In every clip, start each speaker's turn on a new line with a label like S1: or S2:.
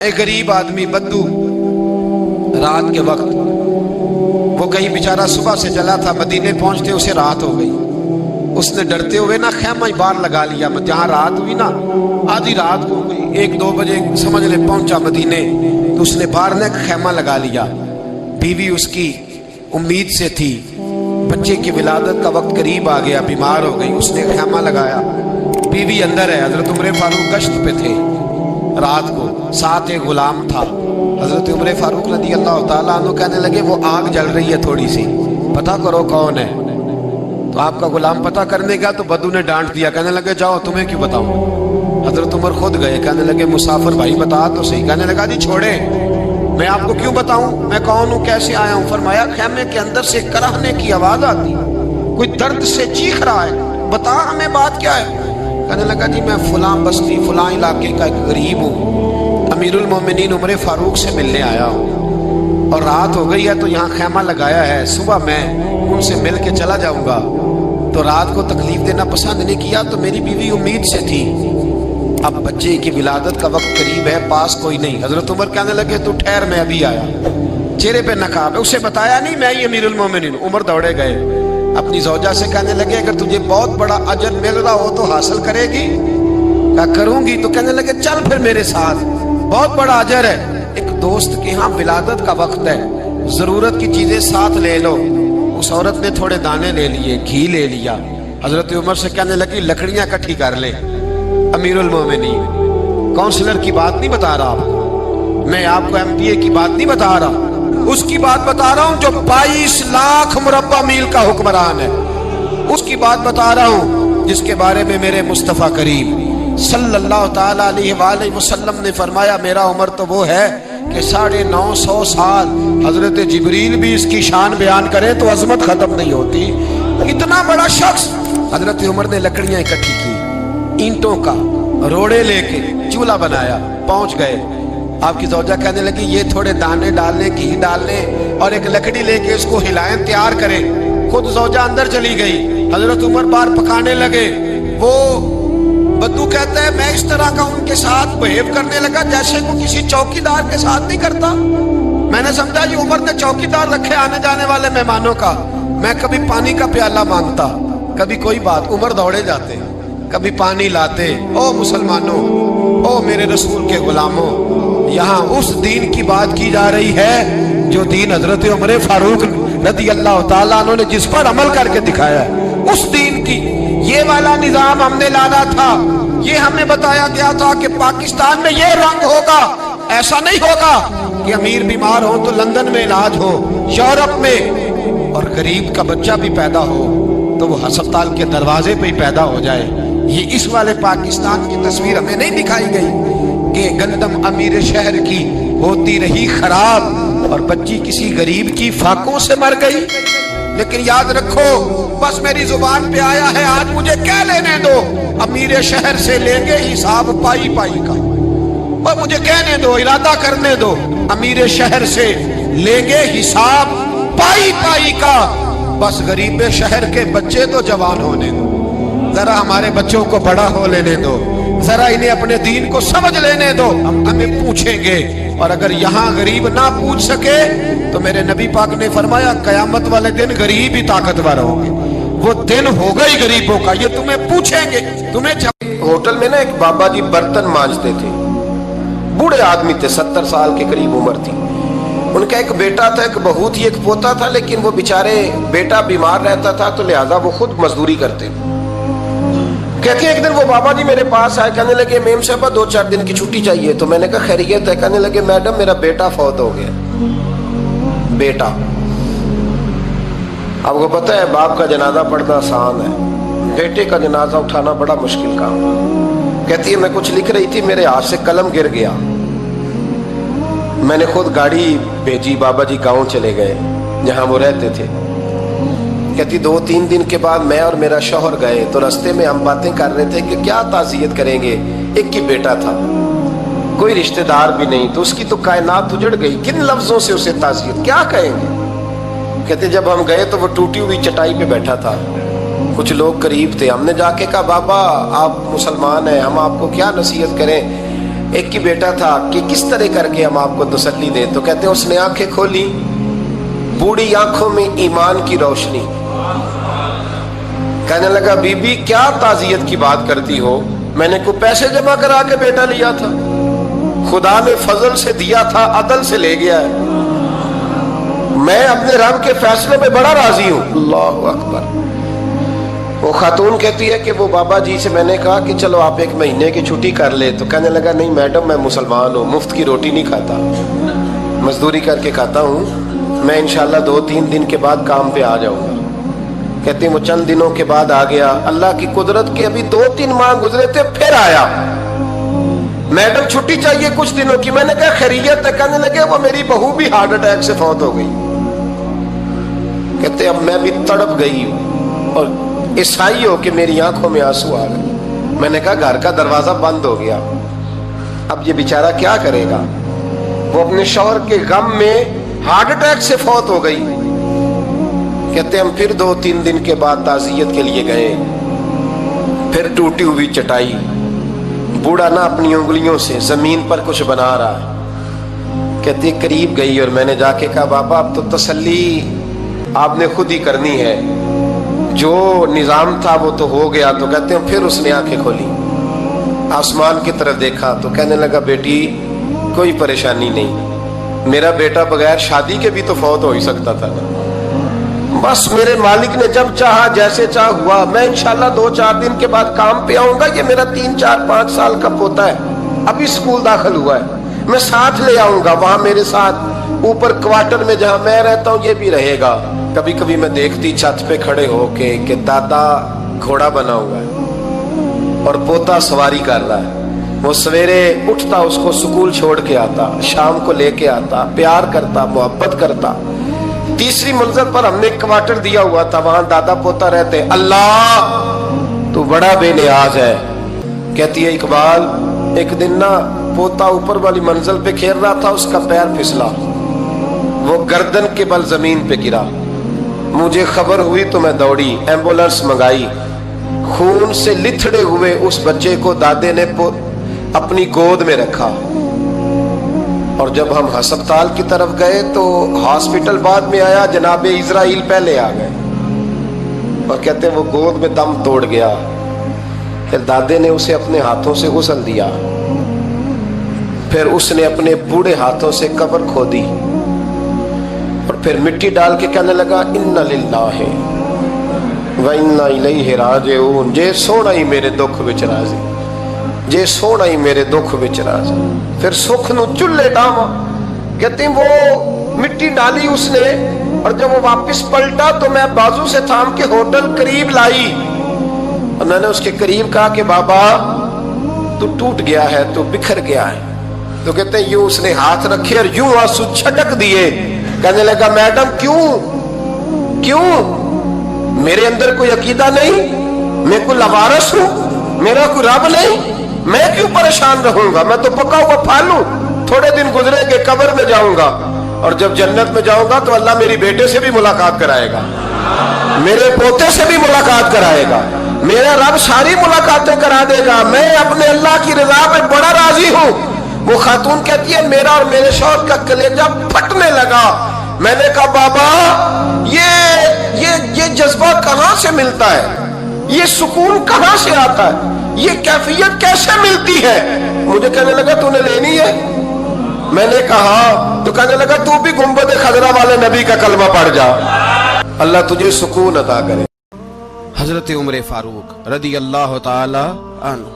S1: ایک غریب آدمی بدو رات کے وقت وہ کہیں بیچارہ صبح سے چلا تھا، مدینے پہنچتے اسے رات ہو گئی. اس نے ڈرتے ہوئے نا خیمہ باہر لگا لیا. جہاں رات ہوئی نا آدھی رات کو گئی، 1-2 بجے سمجھ لے پہنچا مدینے، تو اس نے باہر نے خیمہ لگا لیا. بیوی اس کی امید سے تھی، بچے کی ولادت کا وقت قریب آ گیا، بیمار ہو گئی. اس نے خیمہ لگایا، بیوی اندر ہے. حضرت عمر فاروق گشت پہ تھے رات کو، ساتھ ایک غلام تھا. حضرت عمر فاروق رضی اللہ تعالیٰ عنہ کہنے لگے وہ آگ جل رہی ہے تھوڑی سی، پتہ کرو کون ہے. تو آپ کا غلام پتہ کرنے گیا تو بدو نے ڈانٹ دیا، کہنے لگے جاؤ تمہیں کیوں بتاؤں. حضرت عمر خود گئے، کہنے لگے مسافر بھائی بتا تو صحیح. کہنے لگا جی چھوڑے، میں آپ کو کیوں بتاؤں میں کون ہوں، کیسے آیا ہوں. فرمایا خیمے کے اندر سے کراہنے کی آواز آتی، کوئی درد سے چیخ رہا ہے، بتا ہمیں بات کیا ہے. کہنے لگا جی میں فلاں بستی فلاں علاقے کا ایک غریب ہوں، امیر المومنین عمر فاروق سے ملنے آیا ہوں، اور رات ہو گئی ہے تو یہاں خیمہ لگایا ہے، صبح میں ان سے مل کے چلا جاؤں گا. تو رات کو تکلیف دینا پسند نہیں کیا، تو میری بیوی امید سے تھی، اب بچے کی ولادت کا وقت قریب ہے، پاس کوئی نہیں. حضرت عمر کہنے لگے تو ٹھہر میں ابھی آیا. چہرے پہ نقاب ہے، اسے بتایا نہیں میں ہی امیر المومنین. عمر دوڑے گئے، اپنی زوجہ سے کہنے لگے اگر تجھے بہت بڑا اجر مل رہا ہو تو حاصل کرے گی. کہا کروں گی. تو کہنے لگے چل پھر میرے ساتھ، بہت بڑا اجر ہے. ایک دوست کے ہاں ولادت کا وقت ہے، ضرورت کی چیزیں ساتھ لے لو. اس عورت نے تھوڑے دانے لے لیے، گھی لے لیا. حضرت عمر سے کہنے لگی لکڑیاں اکٹھی کر لے. امیر المومنین کونسلر کی بات نہیں بتا رہا آپ کو، میں آپ کو ایم پی اے کی بات نہیں بتا رہا، اس کی بات بتا رہا ہوں جو 22 لاکھ مربع میل کا حکمران ہے. اس کی بات بتا رہا ہوں جس کے بارے میں میرے مصطفیٰ کریم صلی اللہ تعالیٰ علیہ وآلہ وسلم نے فرمایا میرا عمر تو وہ ہے کہ 950 سال حضرت جبریل بھی اس کی شان بیان کرے تو عظمت ختم نہیں ہوتی. اتنا بڑا شخص. حضرت عمر نے لکڑیاں اکٹھی کی، اینٹوں کا روڑے لے کے چولہا بنایا، پہنچ گئے. آپ کی زوجہ کہنے لگی یہ تھوڑے دانے ڈالنے، گھی ڈالنے اور ایک لکڑی لے کے اس کو ہلائیں، تیار کریں. خود زوجہ اندر چلی گئی، حضرت عمر باہر پکانے لگے. وہ بدو کہتا ہے میں اس طرح کا ان کے ساتھ بہیو کرنے لگا جیسے وہ کسی چوکیدار کے ساتھ نہیں کرتا. میں نے سمجھا یہ عمر نے چوکیدار رکھے آنے جانے والے مہمانوں کا. میں کبھی پانی کا پیالہ مانگتا، کبھی کوئی بات، عمر دوڑے جاتے، کبھی پانی لاتے. او مسلمانوں، او میرے رسول کے غلاموں، یہاں اس دین کی بات کی جا رہی ہے جو دین حضرت عمر فاروق رضی اللہ تعالیٰ عنہ نے جس پر عمل کر کے دکھایا ہے. اس دین کی یہ والا نظام ہم نے لانا تھا. یہ ہمیں بتایا گیا تھا کہ پاکستان میں یہ رنگ ہوگا. ایسا نہیں ہوگا کہ امیر بیمار ہو تو لندن میں علاج ہو، یورپ میں، اور غریب کا بچہ بھی پیدا ہو تو وہ ہسپتال کے دروازے پہ ہی پیدا ہو جائے. یہ اس والے پاکستان کی تصویر ہمیں نہیں دکھائی گئی کہ گندم امیر شہر کی ہوتی رہی خراب اور بچی کسی غریب کی فاقوں سے مر گئی. لیکن یاد رکھو، بس میری زبان پہ آیا ہے آج مجھے کہہ لینے دو، امیر شہر سے لیں گے حساب پائی پائی کا. اور مجھے کہنے دو، ارادہ کرنے دو، امیر شہر سے لیں گے حساب پائی پائی کا. بس غریب شہر کے بچے تو جوان ہونے دو، ذرا ہمارے بچوں کو بڑا ہو لینے دو، ذرا انہیں اپنے دین کو سمجھ لینے دو. ہمیں پوچھیں گے، اور اگر یہاں غریب نہ پوچھ سکے تو میرے نبی پاک نے فرمایا قیامت والے دن غریب ہی طاقتور ہوں گے. وہ دن ہوگا ہی غریبوں کا، یہ تمہیں پوچھیں گے. ہوٹل میں نا ایک بابا جی برتن مانجتے تھے، بوڑھے آدمی تھے، 70 سال کے قریب عمر تھی. ان کا ایک بیٹا تھا، ایک بہو تھی، ایک پوتا تھا، لیکن وہ بیچارے بیٹا بیمار رہتا تھا تو لہٰذا وہ خود مزدوری کرتے. کہتے ہیں ایک دن وہ بابا جی میرے پاس آئے، کہنے لگے میم صاحبہ 2-4 دن کی چھٹی چاہیے. تو میں نے کہا خیریت ہے؟ کہنے لگے میڈم میرا بیٹا فوت ہو گیا. بیٹا، آپ کو پتہ ہے باپ کا جنازہ پڑھنا آسان ہے، بیٹے کا جنازہ اٹھانا بڑا مشکل کام. کہتی ہے میں کچھ لکھ رہی تھی، میرے ہاتھ سے قلم گر گیا. میں نے خود گاڑی بھیجی، بابا جی گاؤں چلے گئے جہاں وہ رہتے تھے. کہتی 2-3 دن کے بعد میں اور میرا شوہر گئے تو رستے میں ہم باتیں کر رہے تھے کہ کیا تعزیت کریں گے. ایک ہی بیٹا تھا، کوئی رشتہ دار بھی نہیں، تو اس کی تو کائنات اجڑ گئی، کن لفظوں سے اسے تعزیت کیا کہیں گے. کہتے جب ہم گئے تو وہ ٹوٹی ہوئی چٹائی پہ بیٹھا تھا، کچھ لوگ قریب تھے. ہم نے جا کے کہا بابا آپ مسلمان ہیں، ہم آپ کو کیا نصیحت کریں.
S2: ایک ہی بیٹا تھا کہ کس طرح کر کے ہم آپ کو تسلی دیں. تو کہتے ہیں اس نے آنکھیں کھولی, بوڑھی آنکھوں میں ایمان کی روشنی. کہنے لگا بی بی کیا تعزیت کی بات کرتی ہو, میں نے کوئی پیسے جمع کرا کے بیٹا لیا تھا, خدا نے فضل سے دیا تھا, عدل سے لے گیا ہے, میں اپنے رب کے فیصلے پہ بڑا راضی ہوں. اللہ اکبر. وہ خاتون کہتی ہے کہ وہ بابا جی سے میں نے کہا کہ چلو آپ 1 مہینے کی چھٹی کر لے. تو کہنے لگا نہیں میڈم میں مسلمان ہوں, مفت کی روٹی نہیں کھاتا, مزدوری کر کے کھاتا ہوں, میں انشاءاللہ 2-3 دن کے بعد کام پہ آ جاؤں گا. کہتی ہیں وہ چند دنوں کے بعد آ گیا. اللہ کی قدرت کے ابھی 2-3 ماہ گزرے تھے, پھر آیا, میڈم چھٹی چاہیے کچھ دنوں کی. میں نے کہا خیریت ہے؟ کہنے لگے وہ میری بہو بھی ہارٹ اٹیک سے فوت ہو گئی. کہتے اب میں بھی تڑپ گئی ہوں اور عیسائی ہو کہ میری آنکھوں میں آنسو آ گئے. میں نے کہا گھر کا دروازہ بند ہو گیا, اب یہ بیچارہ کیا کرے گا. وہ اپنے شوہر کے غم میں ہارٹ اٹیک سے فوت ہو گئی. کہتے ہم پھر 2-3 دن کے بعد تعزیت کے لیے گئے, پھر ٹوٹی ہوئی چٹائی, بوڑھا نہ اپنی انگلیوں سے زمین پر کچھ بنا رہا ہے. کہتے قریب گئی اور میں نے جا کے کہا بابا اب تو تسلی آپ نے خود ہی کرنی ہے, جو نظام تھا وہ تو ہو گیا. تو کہتے ہیں پھر اس نے آنکھیں کھولی, آسمان کی طرف دیکھا تو کہنے لگا بیٹی کوئی پریشانی نہیں, میرا بیٹا بغیر شادی کے بھی تو فوت ہو ہی سکتا تھا نا, بس میرے مالک نے جب چاہا جیسے چاہ ہوا. میں انشاءاللہ 2-4 دن کے بعد کام پہ آؤں گا. یہ میرا 3-4-5 سال کا پوتا ہے, ابھی اسکول داخل ہوا ہے, میں ساتھ لے آؤں گا, وہاں میرے ساتھ اوپر کوارٹر میں جہاں میں رہتا ہوں یہ بھی رہے گا. کبھی کبھی میں دیکھتی چھت پہ کھڑے ہو کے کہ دادا گھوڑا بنا ہوا ہے اور پوتا سواری کر رہا ہے. وہ سویرے اٹھتا اس کو سکول چھوڑ کے آتا, شام کو لے کے آتا, پیار کرتا, محبت کرتا. 3ری منزل پر ہم نے ایک کوارٹر دیا ہوا تھا, وہاں دادا پوتا رہتے. اللہ تو بڑا بے نیاز ہے. کہتی ہے اقبال ایک دن نا پوتا اوپر والی منزل پہ کھیل رہا تھا, اس کا پیر پھسلا, وہ گردن کے بل زمین پہ گرا. مجھے خبر ہوئی تو میں دوڑی, ایمبولینس منگائی. خون سے لتھڑے ہوئے اس بچے کو دادے نے اپنی گود میں رکھا. اور جب ہم ہسپتال کی طرف گئے تو ہاسپٹل بعد میں آیا, جناب اسرائیل پہلے آ گئے اور کہتے ہیں وہ گود میں دم توڑ گیا. پھر دادے نے اسے اپنے ہاتھوں سے غسل دیا, پھر اس نے اپنے بوڑھے ہاتھوں سے قبر کھودی اور پھر مٹی ڈال کے کہنے لگا انا للہ و انا الیہ راجعون. جے سونا ہی میرے دکھ وچ راضی, جے سونا ہی میرے دکھ وچ راضی. پھر سکھ نو چلے ڈاواں. کہتے ہیں وہ مٹی ڈالی اس نے, اور جب وہ واپس پلٹا تو میں بازو سے تھام کے ہوٹل قریب لائی اور میں نے اس کے قریب کہا کہ بابا تو ٹوٹ گیا ہے, تو بکھر گیا ہے. تو کہتے ہیں یوں اس نے ہاتھ رکھے اور یوں آنسو چھٹک دیے. کہنے لگا میڈم کیوں میرے اندر کوئی عقیدہ نہیں, میں کوئی لوارث ہوں, میرا کوئی رب نہیں, میں کیوں پریشان رہوں گا, میں تو پکا ہوا پھل ہوں. تھوڑے دن گزرے کہ قبر میں جاؤں گا, اور جب جنت میں جاؤں گا تو اللہ میری بیٹے سے بھی ملاقات کرائے گا, میرے پوتے سے بھی ملاقات کرائے گا, میرا رب ساری ملاقاتیں کرا دے گا. میں اپنے اللہ کی رضا میں بڑا راضی ہوں. وہ خاتون کہتی ہے میرا اور میرے شوہر کا کلیجہ پھٹنے لگا. میں نے کہا بابا یہ جذبہ کہاں سے ملتا ہے, یہ سکون کہاں سے آتا ہے, یہ کیفیت کیسے ملتی ہے. مجھے کہنے لگا تو نے لینی ہے. میں نے کہا تو کہنے لگا تو بھی گنبد خضرا والے نبی کا کلمہ پڑھ جا, اللہ تجھے سکون عطا کرے.
S1: حضرت عمر فاروق رضی اللہ تعالی عنہ.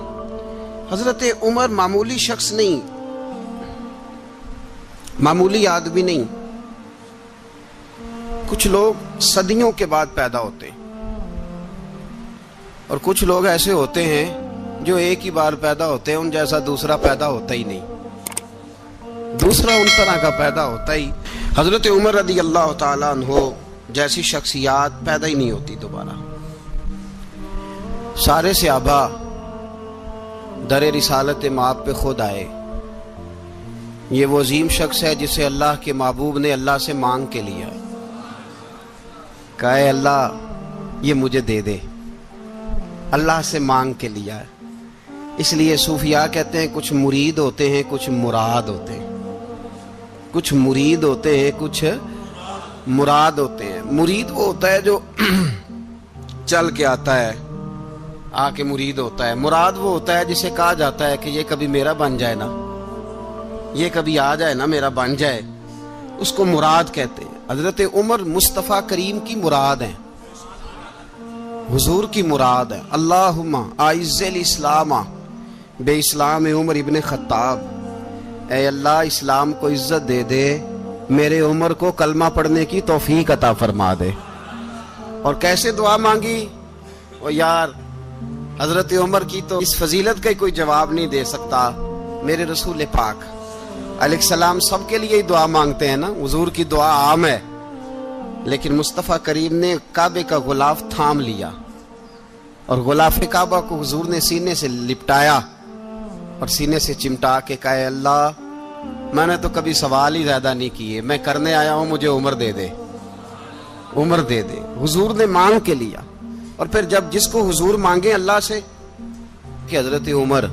S1: حضرت عمر معمولی شخص نہیں, معمولی آدمی نہیں. کچھ لوگ صدیوں کے بعد پیدا ہوتے ہیں اور کچھ لوگ ایسے ہوتے ہیں جو ایک ہی بار پیدا ہوتے ہیں, ان جیسا دوسرا پیدا ہوتا ہی نہیں, دوسرا ان طرح کا پیدا ہوتا ہی. حضرت عمر رضی اللہ تعالیٰ عنہ جیسی شخصیات پیدا ہی نہیں ہوتی دوبارہ. سارے صحابہ در رسالت مآب پہ خود آئے. یہ وہ عظیم شخص ہے جسے اللہ کے محبوب نے اللہ سے مانگ کے لیا, کہا اے اللہ یہ مجھے دے دے. اللہ سے مانگ کے لیا ہے. اس لیے صوفیاء کہتے ہیں کچھ مرید ہوتے ہیں کچھ مراد ہوتے ہیں، کچھ مرید ہوتے ہیں کچھ مراد ہوتے ہیں۔ مرید وہ ہوتا ہے جو چل کے آتا ہے، آ کے مرید ہوتا ہے۔ مراد وہ ہوتا ہے جسے کہا جاتا ہے کہ یہ کبھی میرا بن جائے نا، یہ کبھی آ جائے نا، میرا بن جائے، اس کو مراد کہتے ہیں۔ حضرت عمر مصطفیٰ کریم کی مراد ہیں، حضور کی مراد ہے۔ اللہم اعز الاسلام بے اسلام عمر ابن خطاب، اے اللہ اسلام کو عزت دے دے، میرے عمر کو کلمہ پڑھنے کی توفیق عطا فرما دے۔ اور کیسے دعا مانگی؟ او یار حضرت عمر کی تو اس فضیلت کا کوئی جواب نہیں دے سکتا، میرے رسول پاک علیہ السلام سب کے لیے ہی دعا مانگتے ہیں نا، حضور کی دعا عام ہے، لیکن مصطفیٰ کریم نے کعبے کا غلاف تھام لیا اور غلاف کعبہ کو حضور نے سینے سے لپٹایا اور سینے سے چمٹا کے کہا، اللہ میں نے تو کبھی سوال ہی زیادہ نہیں کیے، میں کرنے آیا ہوں، مجھے عمر دے دے، عمر دے دے۔ حضور نے مانگ کے لیا۔ اور پھر جب جس کو حضور مانگے اللہ سے کہ حضرت عمر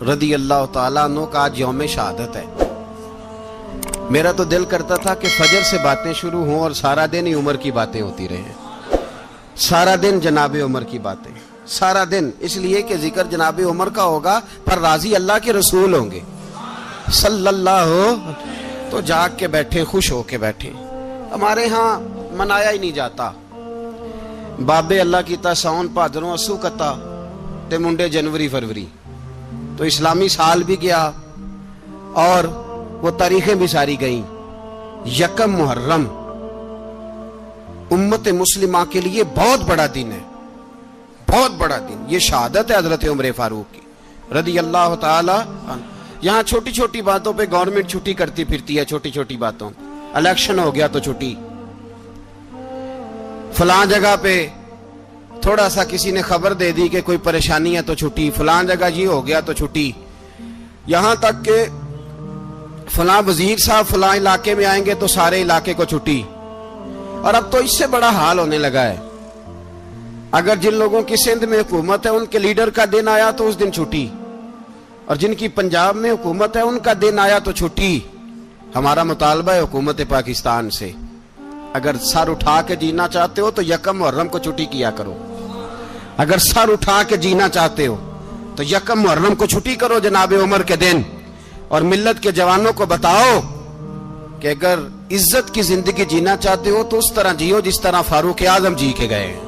S1: رضی اللہ تعالیٰ عنہ کا آج یوم شہادت ہے، میرا تو دل کرتا تھا کہ فجر سے باتیں شروع ہوں اور سارا دن ہی عمر کی باتیں ہوتی رہیں، سارا دن جناب عمر کی باتیں، سارا دن، اس لیے کہ ذکر جناب عمر کا ہوگا پر راضی اللہ کے رسول ہوں گے صلی اللہ تو جاگ کے بیٹھے، خوش ہو کے بیٹھے۔ ہمارے ہاں منایا ہی نہیں جاتا، بابے اللہ کی تا ساؤن بھادروں اسو کتا تے منڈے جنوری فروری، تو اسلامی سال بھی گیا اور وہ تاریخیں بھی ساری گئیں۔ یکم محرم امت مسلمہ کے لیے بہت بڑا دن ہے، بہت بڑا دن، یہ شہادت ہے حضرت عمر فاروق کی رضی اللہ تعالی عنہ۔ یہاں چھوٹی چھوٹی باتوں پہ گورنمنٹ چھٹی کرتی پھرتی ہے، چھوٹی چھوٹی باتوں، الیکشن ہو گیا تو چھٹی، فلاں جگہ پہ تھوڑا سا کسی نے خبر دے دی کہ کوئی پریشانی ہے تو چھٹی، فلاں جگہ یہ ہو گیا تو چھٹی، یہاں تک کہ فلاں وزیر صاحب فلاں علاقے میں آئیں گے تو سارے علاقے کو چھٹی۔ اور اب تو اس سے بڑا حال ہونے لگا ہے، اگر جن لوگوں کی سندھ میں حکومت ہے ان کے لیڈر کا دن آیا تو اس دن چھٹی، اور جن کی پنجاب میں حکومت ہے ان کا دن آیا تو چھٹی۔ ہمارا مطالبہ ہے حکومت پاکستان سے، اگر سر اٹھا کے جینا چاہتے ہو تو یکم محرم کو چھٹی کیا کرو، اگر سر اٹھا کے جینا چاہتے ہو تو یکم محرم کو چھٹی کرو جناب عمر کے دن، اور ملت کے جوانوں کو بتاؤ کہ اگر عزت کی زندگی جینا چاہتے ہو تو اس طرح جیو جس طرح فاروق اعظم جی کے گئے ہیں،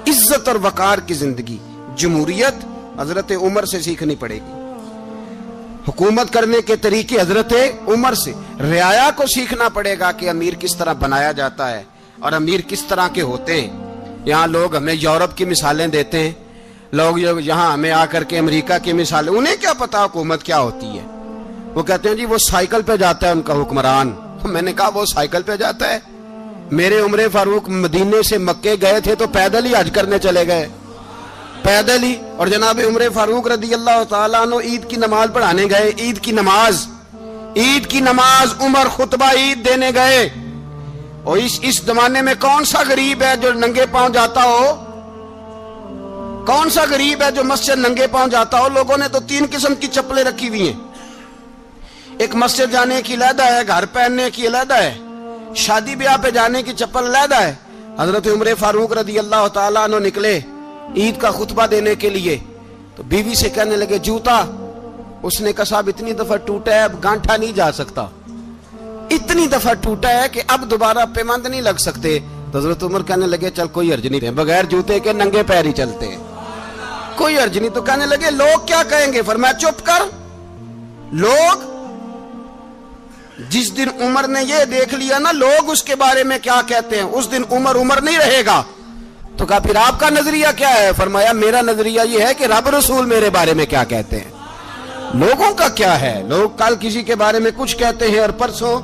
S1: عزت اور وقار کی زندگی۔ جمہوریت حضرت عمر سے سیکھنی پڑے گی، حکومت کرنے کے طریقے حضرت عمر سے، رعایا کو سیکھنا پڑے گا کہ امیر کس طرح بنایا جاتا ہے اور امیر کس طرح کے ہوتے ہیں۔ یہاں لوگ ہمیں یورپ کی مثالیں دیتے ہیں، لوگ یہاں ہمیں آ کر کے امریکہ کی مثالیں، انہیں کیا پتا حکومت کیا ہوتی ہے، وہ کہتے ہیں جی وہ سائیکل پہ جاتا ہے ان کا حکمران۔ میں نے کہا وہ سائیکل پہ جاتا ہے؟ میرے عمر فاروق مدینے سے مکے گئے تھے تو پیدل ہی حج کرنے چلے گئے، پیدل ہی۔ اور جناب عمر فاروق رضی اللہ تعالیٰ عنہ عید کی نماز پڑھانے گئے، عید کی نماز عمر خطبہ عید دینے گئے۔ اور اس زمانے میں کون سا غریب ہے جو ننگے پاؤں جاتا ہو؟ کون سا غریب ہے جو مسجد ننگے پاؤں جاتا ہو؟ لوگوں نے تو 3 قسم کی چپلیں رکھی ہوئی ہیں، ایک مسجد جانے کی علیحدہ ہے، گھر پہننے کی علیحدہ ہے، شادی بیاہ پہ جانے کی چپل علیحدہ ہے۔ حضرت عمر فاروق رضی اللہ تعالیٰ عنہ نکلے عید کا خطبہ دینے کے لیے تو بیوی سے کہنے لگے جوتا، اس نے کہا صاحب اتنی دفعہ ٹوٹا ہے اب گانٹھا نہیں جا سکتا، اتنی دفعہ ٹوٹا ہے کہ اب دوبارہ پیمند نہیں لگ سکتے۔ تو حضرت عمر کہنے لگے چل کوئی حرج نہیں، بغیر جوتے کے ننگے پیر ہی چلتے ہیں، کوئی حرج نہیں۔ تو کہنے لگے لوگ کیا کہیں گے؟ فرمایا چپ کر، لوگ جس دن عمر نے یہ دیکھ لیا نا لوگ اس کے بارے میں کیا کہتے ہیں، اس دن عمر نہیں رہے گا۔ تو کہا پھر آپ کا نظریہ کیا ہے؟ فرمایا میرا نظریہ یہ ہے کہ رب رسول میرے بارے میں کیا کہتے ہیں، لوگوں کا کیا ہے؟ لوگ کل کسی کے بارے میں کچھ کہتے ہیں اور پرسوں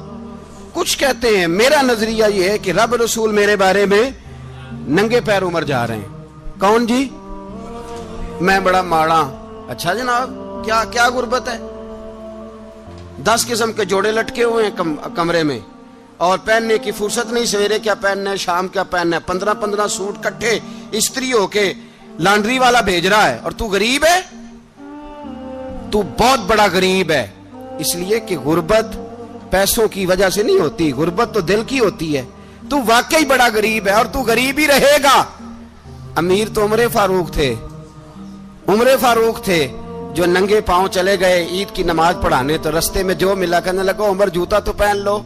S1: کچھ کہتے ہیں، میرا نظریہ یہ ہے کہ رب رسول میرے بارے میں ننگے پیر عمر جا رہے ہیں۔ کون جی؟ میں بڑا ماڑا۔ اچھا جناب کیا غربت ہے؟ 10 قسم کے جوڑے لٹکے ہوئے ہیں کمرے میں اور پہننے کی فرصت نہیں، سویرے کیا پہننا ہے، شام کیا پہننا ہے، 15 سوٹ کٹھے استری ہو کے لانڈری والا بھیج رہا ہے اور تو غریب ہے۔ تو بہت بڑا غریب ہے، اس لیے کہ غربت پیسوں کی وجہ سے نہیں ہوتی، غربت تو دل کی ہوتی ہے، تو واقعی بڑا غریب ہے اور تو غریب ہی رہے گا۔ امیر تو عمر فاروق تھے، عمر فاروق تھے جو ننگے پاؤں چلے گئے عید کی نماز پڑھانے، تو رستے میں جو ملا کہنے لگا عمر جوتا تو پہن لو۔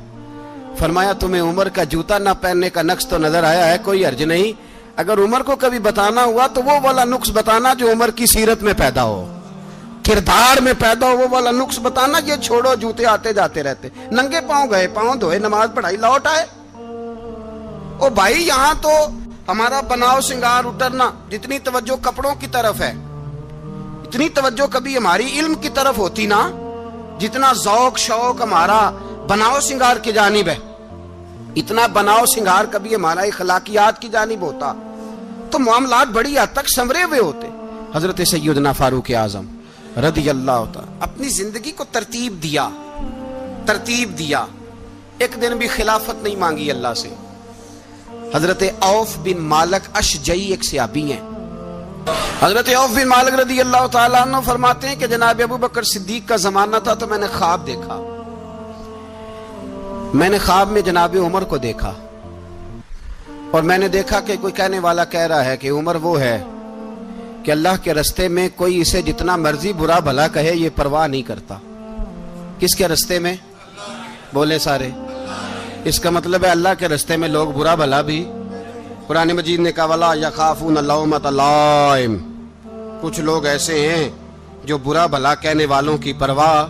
S1: فرمایا تمہیں عمر کا جوتا نہ پہننے کا نقص تو نظر آیا ہے، کوئی حرج نہیں، اگر عمر کو کبھی بتانا ہوا تو وہ والا نقص بتانا جو عمر کی سیرت میں پیدا ہو، کردار میں پیدا ہو، وہ والا نقص بتانا، یہ چھوڑو جوتے آتے جاتے رہتے۔ ننگے پاؤں گئے، پاؤں دھوئے، نماز پڑھائی، لوٹ آئے۔ او بھائی یہاں تو ہمارا بناؤ سنگار اترنا، جتنی توجہ کپڑوں کی طرف ہے اتنی توجہ کبھی ہماری علم کی طرف ہوتی نا، جتنا ذوق شوق ہمارا بناؤ سنگار کی جانب ہے، اتنا بناؤ سنگار کبھی ہمارا اخلاقیات کی جانب ہوتا تو معاملات بڑی حد تک سنورے ہوئے ہوتے۔ حضرت سیدنا فاروق اعظم رضی اللہ تعالی اپنی زندگی کو ترتیب دیا، ایک دن بھی خلافت نہیں مانگی اللہ سے۔ حضرت عوف بن مالک اشجعی ایک صحابی ہیں، حضرت عوف بن مالک رضی اللہ تعالیٰ عنہ فرماتے ہیں کہ جناب ابو بکر صدیق کا زمانہ تھا تو میں نے خواب دیکھا، میں نے خواب میں جناب عمر کو دیکھا، اور میں نے دیکھا کہ کوئی کہنے والا کہہ رہا ہے کہ عمر وہ ہے کہ اللہ کے رستے میں کوئی اسے جتنا مرضی برا بھلا کہے یہ پرواہ نہیں کرتا۔ کس کے رستے میں؟ بولے سارے۔ اس کا مطلب ہے اللہ کے رستے میں لوگ برا بھلا بھی، قرآن مجید نے کہا وَلَا يَخَافُونَ لَوْمَةَ لَائِمٍ، کچھ لوگ ایسے ہیں جو برا بھلا کہنے والوں کی پرواہ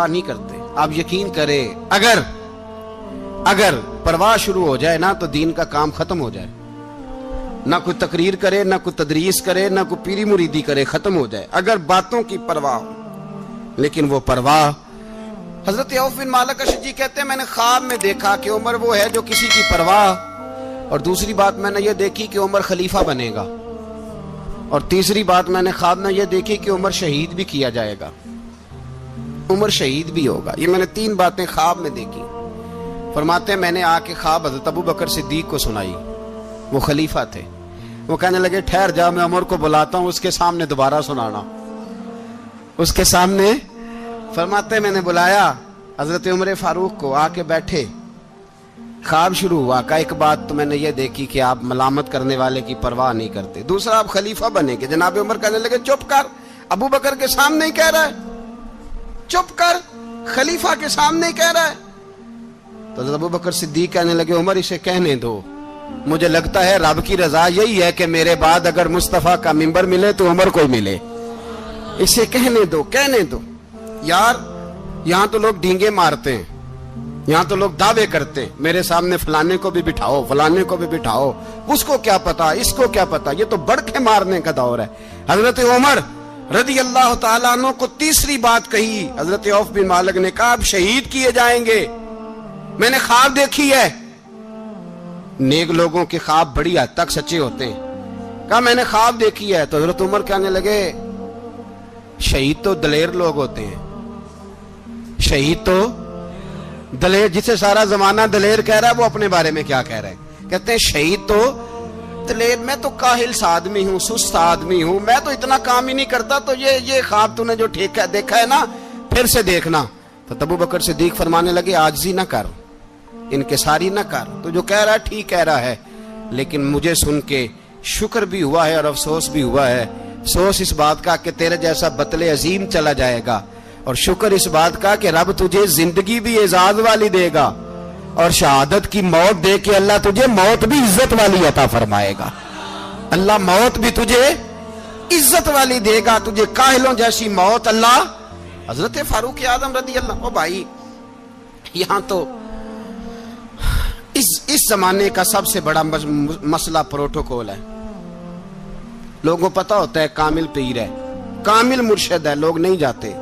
S1: نہیں کرتے۔ آپ یقین کریں اگر پرواہ شروع ہو جائے نا تو دین کا کام ختم ہو جائے، نہ کوئی تقریر کرے، نہ کوئی تدریس کرے، نہ کوئی پیری مریدی کرے، ختم ہو جائے اگر باتوں کی پرواہ ہو۔ لیکن وہ پرواہ، حضرت عوف بن مالک اشجعی کہتے ہیں میں نے خواب میں دیکھا کہ عمر وہ ہے جو کسی کی پرواہ، اور دوسری بات میں نے یہ دیکھی کہ عمر خلیفہ بنے گا، اور تیسری بات میں نے خواب میں یہ دیکھی کہ عمر شہید بھی کیا جائے گا، عمر شہید بھی ہوگا۔ یہ میں نے 3 باتیں خواب میں دیکھی۔ فرماتے ہیں میں نے آ کے خواب حضرت ابو بکر صدیق کو سنائی، وہ خلیفہ تھے، وہ کہنے لگے ٹھہر جا میں عمر کو بلاتا ہوں، اس کے سامنے دوبارہ سنانا، اس کے سامنے۔ فرماتے ہیں میں نے بلایا حضرت عمر فاروق کو، آ کے بیٹھے، خواب شروع ہوا کہ ایک بات تو میں نے یہ دیکھی کہ آپ ملامت کرنے والے کی پرواہ نہیں کرتے، دوسرا آپ خلیفہ بنے گے۔ جناب عمر کہنے لگے چپ کر، ابو بکر کے سامنے ہی کہہ رہا ہے، چپ کر، خلیفہ کے سامنے ہی کہہ رہا ہے۔ تو حضرت ابو بکر صدیق کہنے لگے عمر اسے کہنے دو، مجھے لگتا ہے رب کی رضا یہی ہے کہ میرے بعد اگر مصطفیٰ کا منبر ملے تو عمر کو ملے، اسے کہنے دو۔ یار یہاں تو لوگ ڈینگے مارتے ہیں، یہاں تو لوگ دعوے کرتے ہیں میرے سامنے فلانے کو بھی بٹھاؤ، فلانے کو بھی بٹھاؤ، اس کو کیا پتا، اس کو کیا پتا، یہ تو بڑکے مارنے کا دور ہے۔ حضرت عمر رضی اللہ تعالیٰ عنہ کو تیسری بات کہی، حضرت عوف بن مالک نے کہا اب شہید کیے جائیں گے، میں نے خواب دیکھی ہے۔ نیک لوگوں کے خواب بڑی حد تک سچے ہوتے ہیں، کہا میں نے خواب دیکھی ہے۔ تو حضرت عمر کہنے لگے شہید تو دلیر لوگ ہوتے ہیں، شہید تو دلیر، جسے سارا زمانہ دلیر کہہ رہا ہے وہ اپنے بارے میں کیا کہہ رہے ہیں، کہتے ہیں شہید تو دلیر، میں تو کاہل سا آدمی ہوں، سست آدمی ہوں، میں تو اتنا کام ہی نہیں کرتا، تو یہ خواب تو نے جو دیکھا ہے نا پھر سے دیکھنا۔ تو ابو بکر صدیق فرمانے لگے عاجزی نہ کر، انکساری نہ کر، تو جو کہہ رہا ہے ٹھیک کہہ رہا ہے، لیکن مجھے سن کے شکر بھی ہوا ہے اور افسوس بھی ہوا ہے۔ افسوس اس بات کا کہ تیرے جیسا بطل عظیم چلا جائے گا، اور شکر اس بات کا کہ رب تجھے زندگی بھی اعزاز والی دے گا، اور شہادت کی موت دے کے اللہ تجھے موت بھی عزت والی عطا فرمائے گا، اللہ موت بھی تجھے عزت والی دے گا، تجھے کاہلوں جیسی موت اللہ۔ حضرت فاروق اعظم رضی اللہ، او بھائی یہاں تو اس زمانے کا سب سے بڑا مسئلہ پروٹوکول ہے۔ لوگوں کو پتا ہوتا ہے کامل پیر ہے، کامل مرشد ہے، لوگ نہیں جاتے۔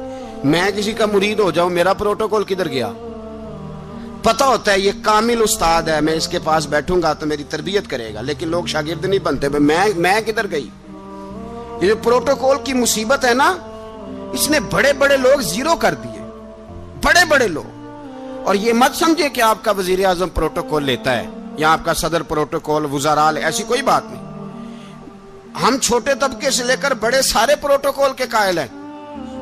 S1: میں کسی کا مرید ہو جاؤں، میرا پروٹوکول کدھر گیا؟ پتا ہوتا ہے یہ کامل استاد ہے، میں اس کے پاس بیٹھوں گا تو میری تربیت کرے گا، لیکن لوگ شاگرد نہیں بنتے، میں کدھر گئی؟ یہ جو پروٹوکول کی مصیبت ہے نا، اس نے بڑے بڑے لوگ زیرو کر دیے، بڑے بڑے لوگ۔ اور یہ مت سمجھے کہ آپ کا وزیر اعظم پروٹوکول لیتا ہے یا آپ کا صدر پروٹوکول، وزراء، ایسی کوئی بات نہیں۔ ہم چھوٹے طبقے سے لے کر بڑے سارے پروٹوکول کے قائل ہیں،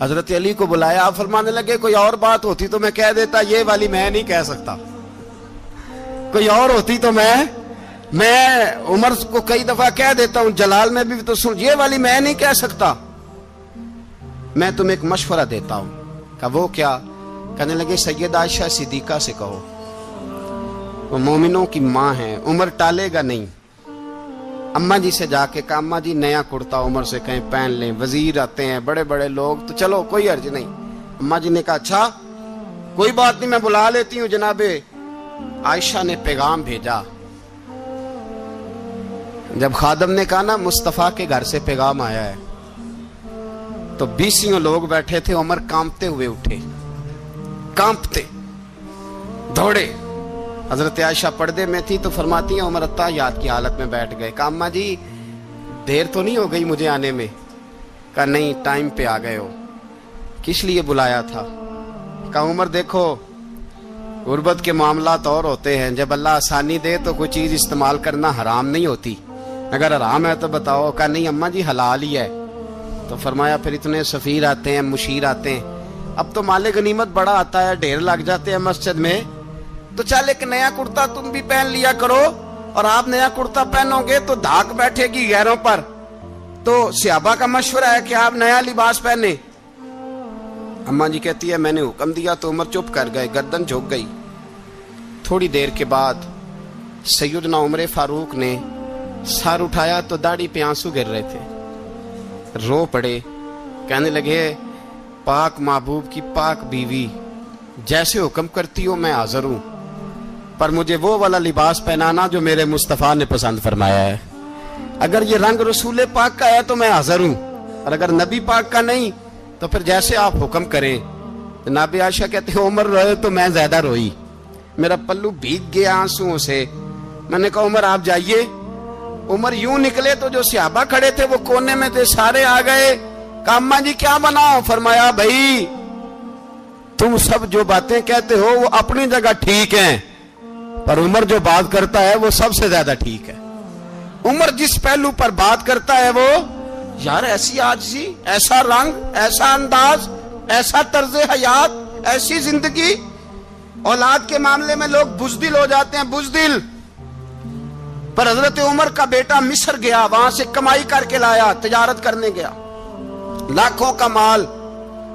S1: حضرت علی کو بلایا, آپ فرمانے لگے کوئی اور بات ہوتی تو میں کہہ دیتا, یہ والی میں نہیں کہہ سکتا. کوئی اور ہوتی تو میں عمر کو کئی دفعہ کہہ دیتا ہوں, جلال میں بھی تو سن, یہ والی میں نہیں کہہ سکتا. میں تمہیں ایک مشورہ دیتا ہوں. کہا وہ کیا؟ کہنے لگے سیدہ عائشہ صدیقہ سے کہو, وہ مومنوں کی ماں ہیں, عمر ٹالے گا نہیں. اماں جی سے جا کے کہا اماں جی نیا کرتا عمر سے کہیں پہن لیں, وزیر آتے ہیں, بڑے بڑے لوگ, تو چلو کوئی حرج نہیں. اماں جی نے کہا اچھا کوئی بات نہیں, میں بلا لیتی ہوں. جناب عائشہ نے پیغام بھیجا. جب خادم نے کہا نا مصطفیٰ کے گھر سے پیغام آیا ہے, تو 20 لوگ بیٹھے تھے. عمر کانپتے ہوئے اٹھے, کانپتے دوڑے. حضرت عائشہ پردے میں تھی تو فرماتی ہیں عمر یاد کی حالت میں بیٹھ گئے. کہا اماں جی دیر تو نہیں ہو گئی مجھے آنے میں؟ کہا نہیں, ٹائم پہ آ گئے ہو. کس لیے بلایا تھا؟ کہا عمر دیکھو غربت کے معاملات اور ہوتے ہیں, جب اللہ آسانی دے تو کوئی چیز استعمال کرنا حرام نہیں ہوتی, اگر حرام ہے تو بتاؤ. کہا نہیں اماں جی حلال ہی ہے. تو فرمایا پھر اتنے سفیر آتے ہیں, مشیر آتے ہیں, اب تو مال غنیمت بڑا آتا ہے, ڈھیر لگ جاتے ہیں مسجد میں, تو چل ایک نیا کرتا تم بھی پہن لیا کرو, اور آپ نیا کرتا پہنو گے تو دھاک بیٹھے گی غیروں پر. تو صحابہ کا مشورہ ہے کہ آپ نیا لباس پہنے. اماں جی کہتی ہے میں نے حکم دیا تو عمر چپ کر گئے, گردن جھک گئی. تھوڑی دیر کے بعد سیدنا عمر فاروق نے سر اٹھایا تو داڑھی پہ آنسو گر رہے تھے, رو پڑے. کہنے لگے پاک محبوب کی پاک بیوی, جیسے حکم کرتی ہو میں حاضر ہوں, پر مجھے وہ والا لباس پہنانا جو میرے مصطفیٰ نے پسند فرمایا ہے. اگر یہ رنگ رسول پاک کا ہے تو میں حاضر ہوں, اور اگر نبی پاک کا نہیں تو پھر جیسے آپ حکم کریں. جناب عائشہ کہتے ہیں عمر روئے تو میں زیادہ روئی, میرا پلو بھیگ گیا آنسوؤں سے. میں نے کہا عمر آپ جائیے. عمر یوں نکلے تو جو صحابہ کھڑے تھے وہ کونے میں تھے, سارے آ گئے. کہا اماں جی کیا بناؤ؟ فرمایا بھائی تم سب جو باتیں کہتے ہو وہ اپنی جگہ ٹھیک ہیں, پر عمر جو بات کرتا ہے وہ سب سے زیادہ ٹھیک ہے. عمر جس پہلو پر بات کرتا ہے وہ, یار ایسی عاجزی, ایسا رنگ, ایسا انداز, ایسا طرز حیات, ایسی زندگی. اولاد کے معاملے میں لوگ بزدل ہو جاتے ہیں, بزدل. پر حضرت عمر کا بیٹا مصر گیا, وہاں سے کمائی کر کے لایا, تجارت کرنے گیا, لاکھوں کا مال.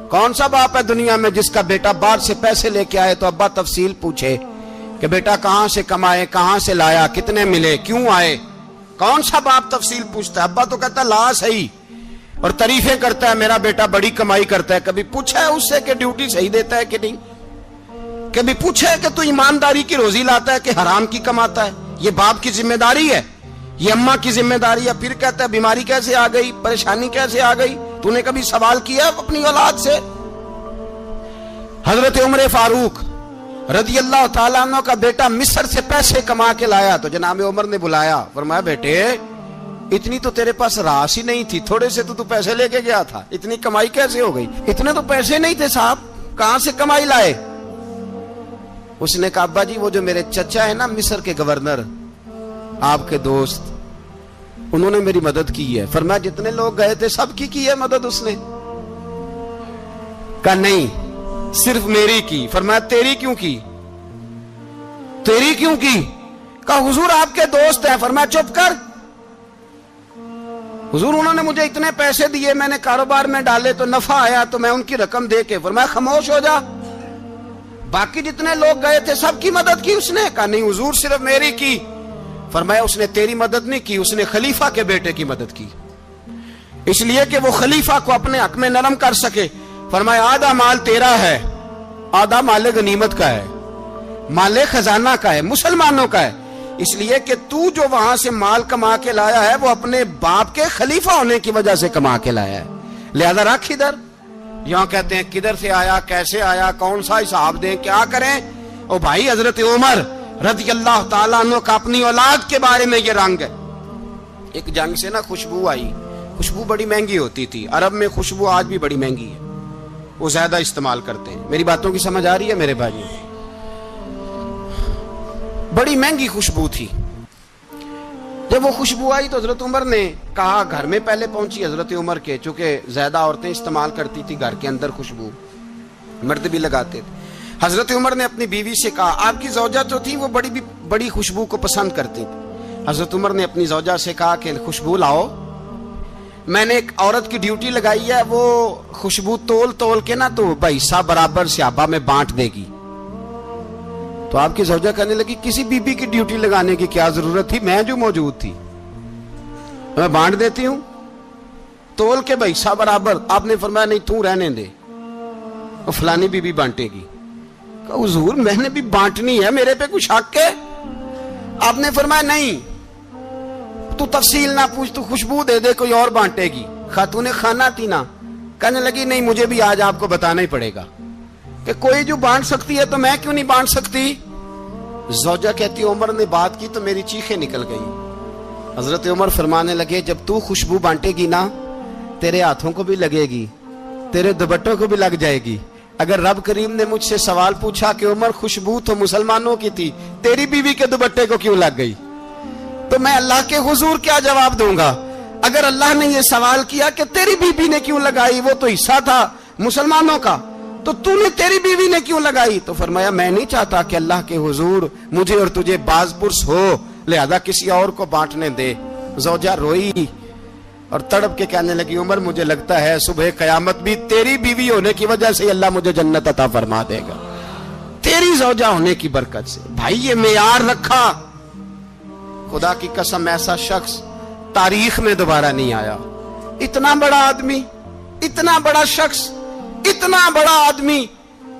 S1: کون سا باپ ہے دنیا میں جس کا بیٹا باہر سے پیسے لے کے آئے تو ابا تفصیل پوچھے کہ بیٹا کہاں سے کمائے, کہاں سے لایا, کتنے ملے, کیوں آئے؟ کون سا باپ تفصیل پوچھتا ہے؟ ابا تو کہتا ہے لا صحیح, اور تعریفیں کرتا ہے میرا بیٹا بڑی کمائی کرتا ہے. کبھی پوچھا ہے اس سے کہ ڈیوٹی صحیح دیتا ہے کہ نہیں؟ کبھی پوچھا ہے کہ تو ایمانداری کی روزی لاتا ہے کہ حرام کی کماتا ہے؟ یہ باپ کی ذمہ داری ہے, یہ اماں کی ذمہ داری ہے. پھر کہتا ہے بیماری کیسے آ گئی, پریشانی کیسے آ گئی؟ تو نے کبھی سوال کیا اپنی اولاد سے؟ حضرت عمر فاروق رضی اللہ تعالیٰ عنہ کا بیٹا مصر سے پیسے کما کے لایا تو جناب عمر نے بلایا, فرمایا بیٹے اتنی تو تیرے پاس راس ہی نہیں تھی, تھوڑے سے تو پیسے لے کے گیا تھا, اتنی کمائی کیسے ہو گئی؟ اتنے تو پیسے نہیں تھے صاحب, کہاں سے کمائی لائے؟ اس نے کہا ابا جی وہ جو میرے چچا ہے نا مصر کے گورنر, آپ کے دوست, انہوں نے میری مدد کی ہے. فرمایا جتنے لوگ گئے تھے سب کی ہے مدد اس نے؟ کہا نہیں صرف میری کی. فرمایا تیری کیوں کی؟ تیری کیوں کی؟ کہا حضور آپ کے دوست ہیں. فرمایا چپ کر, حضور انہوں نے مجھے اتنے پیسے دیے, میں نے کاروبار میں ڈالے تو نفع آیا تو میں ان کی رقم دے کے. فرمایا خاموش ہو جا, باقی جتنے لوگ گئے تھے سب کی مدد کی اس نے؟ کہا نہیں حضور صرف میری کی. فرمایا اس نے تیری مدد نہیں کی, اس نے خلیفہ کے بیٹے کی مدد کی, اس لیے کہ وہ خلیفہ کو اپنے حق میں نرم کر سکے. فرمایا آدھا مال تیرا ہے, آدھا مال غنیمت کا ہے, مال خزانہ کا ہے, مسلمانوں کا ہے, اس لیے کہ تو جو وہاں سے مال کما کے لایا ہے وہ اپنے باپ کے خلیفہ ہونے کی وجہ سے کما کے لایا ہے, لہذا رکھ ادھر. یہاں کہتے ہیں کدھر سے آیا, کیسے آیا, کون سا حساب دیں, کیا کریں؟ او بھائی حضرت عمر رضی اللہ تعالیٰ عنہ کا اپنی اولاد کے بارے میں یہ رنگ ہے. ایک جنگ سے نا خوشبو آئی, خوشبو بڑی مہنگی ہوتی تھی, عرب میں خوشبو آج بھی بڑی مہنگی ہے, وہ زیادہ استعمال کرتے ہیں. میری باتوں کی سمجھ آ رہی ہے میرے بھائی؟ بڑی مہنگی خوشبو تھی. جب وہ خوشبو آئی تو حضرت عمر نے کہا, گھر میں پہلے پہنچی حضرت عمر کے, چونکہ زیادہ عورتیں استعمال کرتی تھی گھر کے اندر خوشبو, مرد بھی لگاتے تھے. حضرت عمر نے اپنی بیوی سے کہا, آپ کی زوجہ جو تھی وہ بڑی خوشبو کو پسند کرتی تھی. حضرت عمر نے اپنی زوجہ سے کہا کہ خوشبو لاؤ, میں نے ایک عورت کی ڈیوٹی لگائی ہے, وہ خوشبو تول کے نا تو بھائیسا برابر صحابہ میں بانٹ دے گی. تو آپ کی زوجہ کہنے لگی, کسی بی بی کی ڈیوٹی لگانے کی کیا ضرورت تھی, میں جو موجود تھی میں بانٹ دیتی ہوں تول کے بھائیسا برابر. آپ نے فرمایا نہیں تو رہنے دے, وہ فلانی بی بی بانٹے گی. کہا حضور میں نے بھی بانٹنی ہے, میرے پہ کچھ حق ہے؟ آپ نے فرمایا نہیں, تو تفصیل نہ پوچھ, تو خوشبو دے دے, کوئی اور بانٹے گی. خاتون خانہ تھی نا, کہنے لگی نہیں مجھے بھی آج آپ کو بتانا ہی پڑے گا کہ کوئی جو بانٹ سکتی ہے تو میں کیوں نہیں بانٹ سکتی. زوجہ کہتی عمر نے بات کی تو میری چیخیں نکل گئی. حضرت عمر فرمانے لگے, جب تو خوشبو بانٹے گی نا تیرے ہاتھوں کو بھی لگے گی, تیرے دوپٹوں کو بھی لگ جائے گی. اگر رب کریم نے مجھ سے سوال پوچھا کہ عمر خوشبو تو مسلمانوں کی تھی, تیری بیوی کے دوپٹے کو کیوں لگ گئی, تو میں اللہ کے حضور کیا جواب دوں گا؟ اگر اللہ نے یہ سوال کیا کہ تیری بیوی نے کیوں لگائی, وہ تو حصہ تھا مسلمانوں کا, تو نے تیری بیوی نے کیوں لگائی؟ تو فرمایا میں نہیں چاہتا کہ اللہ کے حضور مجھے اور تجھے باز پرس ہو, لہذا کسی اور کو بانٹنے دے. زوجہ روئی اور تڑپ کے کہنے لگی, عمر مجھے لگتا ہے صبح قیامت بھی تیری بیوی ہونے کی وجہ سے اللہ مجھے جنت عطا فرما دے گا, تیری زوجہ ہونے کی برکت سے. بھائی یہ معیار رکھا, خدا کی قسم ایسا شخص تاریخ میں دوبارہ نہیں آیا. اتنا بڑا آدمی, اتنا بڑا شخص, اتنا بڑا آدمی,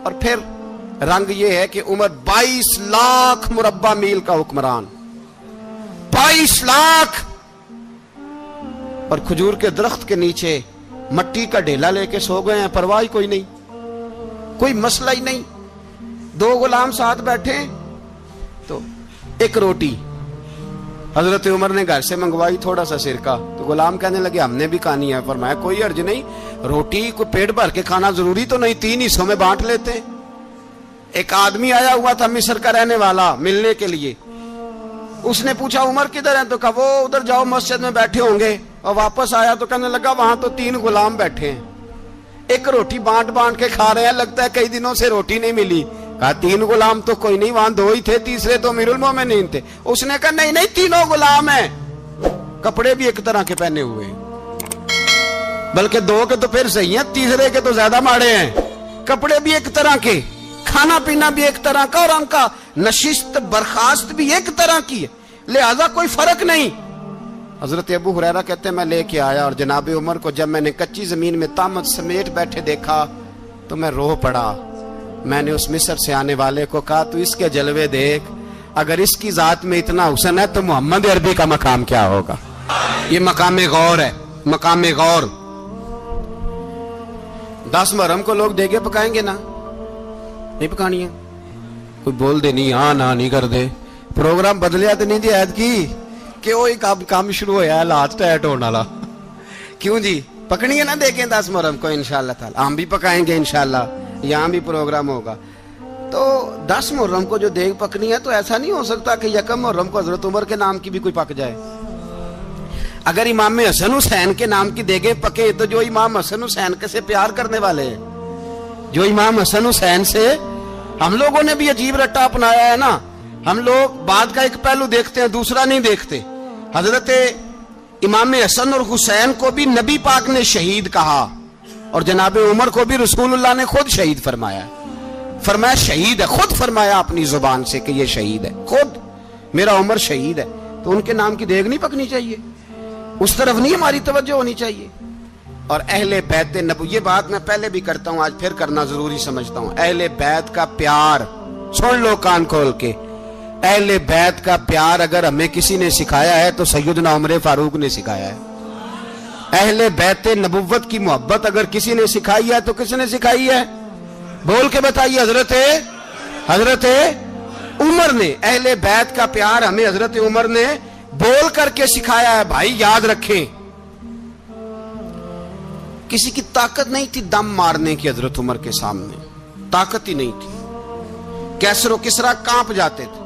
S1: اور پھر رنگ یہ ہے کہ عمر 22 لاکھ مربع میل کا حکمران, 22 لاکھ, اور کھجور کے درخت کے نیچے مٹی کا ڈھیلا لے کے سو گئے ہیں, پرواہ کوئی نہیں, کوئی مسئلہ ہی نہیں. 2 غلام ساتھ بیٹھے تو ایک روٹی حضرت عمر نے گھر سے منگوائی, تھوڑا سا سرکہ, تو غلام کہنے لگے ہم نے بھی کھانی ہے. فرمایا کوئی حرج نہیں, روٹی کو پیٹ بھر کے کھانا ضروری تو نہیں, 3 حصوں میں بانٹ لیتے. ایک آدمی آیا ہوا تھا مصر کا رہنے والا ملنے کے لیے, اس نے پوچھا عمر کدھر ہے, تو کہا وہ ادھر جاؤ مسجد میں بیٹھے ہوں گے. اور واپس آیا تو کہنے لگا وہاں تو 3 غلام بیٹھے ہیں, ایک روٹی بانٹ کے کھا رہے ہیں, لگتا ہے کئی دنوں سے روٹی نہیں ملی. کہا 3 غلام تو کوئی نہیں, وہاں 2 ہی تھے, تیسرے تو امیر المومنین تھے. اس نے کہا نہیں 3 غلام ہیں, کپڑے بھی ایک طرح کے پہنے ہوئے, بلکہ 2 کے تو پھر صحیح ہیں, تیسرے کے تو زیادہ ماڑے ہیں. کپڑے بھی ایک طرح کے, کھانا پینا بھی ایک طرح کا, اور ان کا نشست برخاست بھی ایک طرح کی ہے, لہذا کوئی فرق نہیں. حضرت ابو ہریرہ کہتے ہیں میں لے کے آیا, اور جناب عمر کو جب میں نے کچی زمین میں تامت سمیٹ بیٹھے دیکھا تو میں رو پڑا. میں نے اس مصر سے آنے والے کو کہا تو اس کے جلوے دیکھ, اگر اس کی ذات میں اتنا حسن ہے تو محمد عربی کا مقام کیا ہوگا. یہ مقام غور ہے, مقام غور. 10 محرم کو لوگ دیگے پکائیں گے نا, نہیں پکانی ہے, کوئی بول دے نہیں, ہاں نہ نہیں کر دے, پروگرام بدلیا تو نہیں دی عید کی کہ وہی کام شروع ہوا ہے لاسٹ ٹائٹ ہونے والا. کیوں جی, پکنی ہے نا دیکھیں 10 محرم کو انشاءاللہ تعالی, ہم بھی پکائیں گے انشاءاللہ, یہاں بھی پروگرام ہوگا. تو 10 محرم کو جو دیگ پکنی ہے تو ایسا نہیں ہو سکتا کہ 1 محرم کو حضرت عمر کے نام کی بھی کوئی پک جائے. اگر امام حسن حسین کے نام کی دیگیں پکے تو جو امام حسن حسین سے پیار کرنے والے ہیں, جو امام حسن حسین سے, ہم لوگوں نے بھی عجیب رٹا اپنایا ہے نا, ہم لوگ بات کا ایک پہلو دیکھتے ہیں دوسرا نہیں دیکھتے. حضرت امام حسن اور حسین کو بھی نبی پاک نے شہید کہا, اور جناب عمر کو بھی رسول اللہ نے خود شہید فرمایا. فرمایا شہید ہے, خود فرمایا اپنی زبان سے کہ یہ شہید ہے, خود میرا عمر شہید ہے. تو ان کے نام کی دیگ نہیں پکنی چاہیے, اس طرف نہیں ہماری توجہ ہونی چاہیے. اور اہل بیت نبوی, یہ بات میں پہلے بھی کرتا ہوں, آج پھر کرنا ضروری سمجھتا ہوں. اہل بیت کا پیار, سن لو کان کھول کے, اہل بیت کا پیار اگر ہمیں کسی نے سکھایا ہے تو سیدنا عمر فاروق نے سکھایا ہے. اہل بیت نبوت کی محبت اگر کسی نے سکھائی ہے تو کس نے سکھائی ہے؟ بول کے بتائیے. حضرت عمر نے. اہل بیت کا پیار ہمیں حضرت عمر نے بول کر کے سکھایا ہے. بھائی یاد رکھیں, کسی کی طاقت نہیں تھی دم مارنے کی حضرت عمر کے سامنے, طاقت ہی نہیں تھی. کیسر و کسرا کانپ جاتے تھے,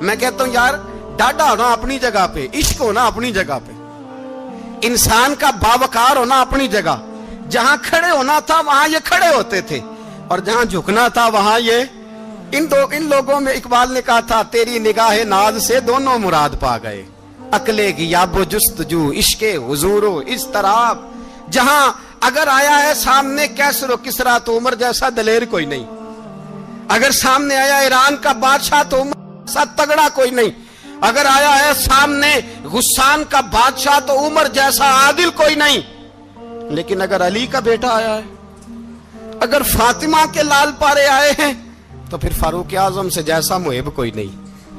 S1: میں کہتا ہوں یار ڈاڈا ہونا اپنی جگہ پہ, عشق ہونا اپنی جگہ پہ, انسان کا باوقار ہونا اپنی جگہ. جہاں کھڑے ہونا تھا وہاں یہ کھڑے ہوتے تھے, اور جہاں جھکنا تھا وہاں یہ ان لوگوں میں اقبال نے کہا تھا تیری نگاہ ناز سے دونوں مراد پا گئے, عقلِ غیاب و جستجو عشق حضور و اضطراب. جہاں اگر آیا ہے سامنے کیسر و کسرا تو عمر جیسا دلیر کوئی نہیں, اگر سامنے آیا ایران کا بادشاہ تو عمر جیسا تگڑا کوئی نہیں, اگر آیا ہے سامنے غسان کا بادشاہ تو عمر جیسا عادل کوئی نہیں. لیکن اگر علی کا بیٹا آیا ہے, اگر فاطمہ کے لال پارے آئے ہیں, تو پھر فاروق اعظم سے جیسا محب کوئی نہیں,